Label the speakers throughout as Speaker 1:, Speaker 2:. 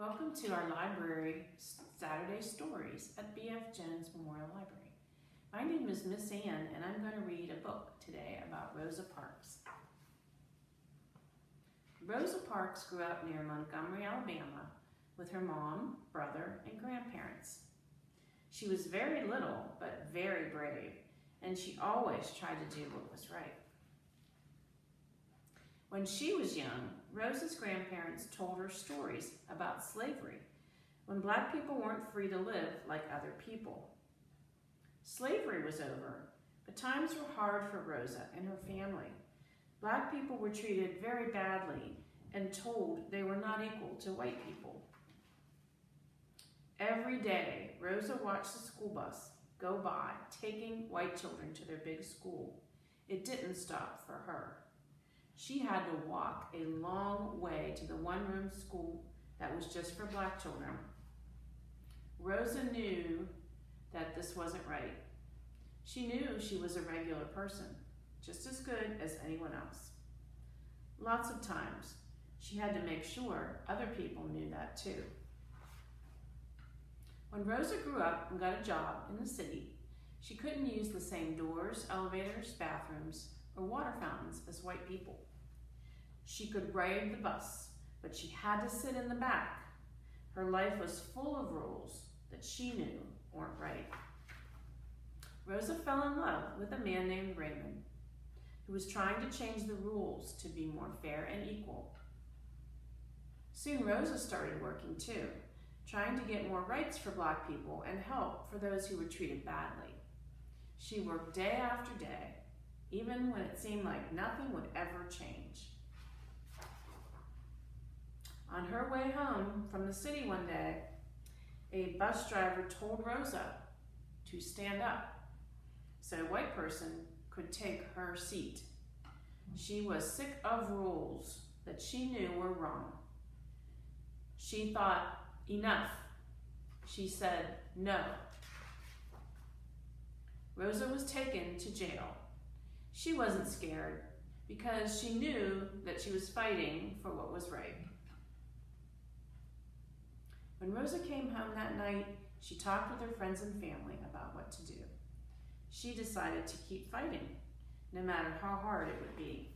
Speaker 1: Welcome to our library Saturday Stories at B.F. Jones Memorial Library. My name is Miss Ann and I'm going to read a book today about Rosa Parks. Rosa Parks grew up near Montgomery, Alabama with her mom, brother, and grandparents. She was very little but very brave, and she always tried to do what was right. When she was young, Rosa's grandparents told her stories about slavery, when black people weren't free to live like other people. Slavery was over, but times were hard for Rosa and her family. Black people were treated very badly and told they were not equal to white people. Every day, Rosa watched the school bus go by, taking white children to their big school. It didn't stop for her. She had to walk a long way to the one-room school that was just for black children. Rosa knew that this wasn't right. She knew she was a regular person, just as good as anyone else. Lots of times, she had to make sure other people knew that too. When Rosa grew up and got a job in the city, she couldn't use the same doors, elevators, bathrooms, or water fountains as white people. She could ride the bus, but she had to sit in the back. Her life was full of rules that she knew weren't right. Rosa fell in love with a man named Raymond, who was trying to change the rules to be more fair and equal. Soon Rosa started working too, trying to get more rights for black people and help for those who were treated badly. She worked day after day, even when it seemed like nothing would ever change. On her way home from the city one day, a bus driver told Rosa to stand up so a white person could take her seat. She was sick of rules that she knew were wrong. She thought, enough. She said, no. Rosa was taken to jail. She wasn't scared because she knew that she was fighting for what was right. When Rosa came home that night, she talked with her friends and family about what to do. She decided to keep fighting, no matter how hard it would be.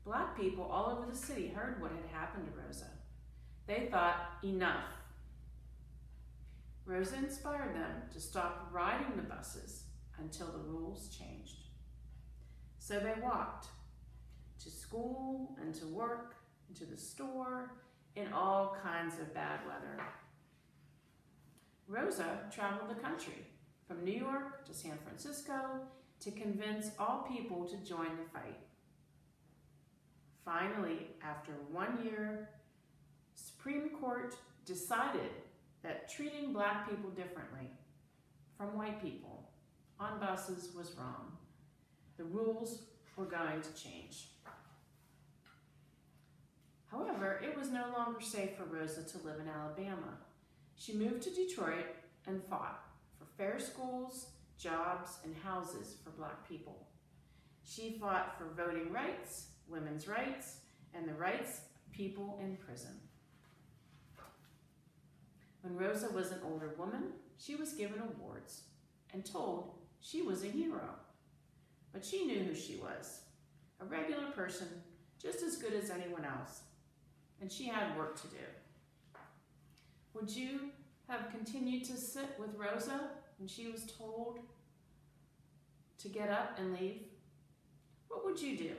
Speaker 1: Black people all over the city heard what had happened to Rosa. They thought, enough. Rosa inspired them to stop riding the buses until the rules changed. So they walked to school and to work and to the store in all kinds of bad weather. Rosa traveled the country from New York to San Francisco to convince all people to join the fight. Finally, after 1 year, Supreme Court decided that treating black people differently from white people on buses was wrong. The rules were going to change. However, it was no longer safe for Rosa to live in Alabama. She moved to Detroit and fought for fair schools, jobs, and houses for black people. She fought for voting rights, women's rights, and the rights of people in prison. When Rosa was an older woman, she was given awards and told she was a hero. But she knew who she was, a regular person, just as good as anyone else. And she had work to do. Would you have continued to sit with Rosa when she was told to get up and leave? What would you do?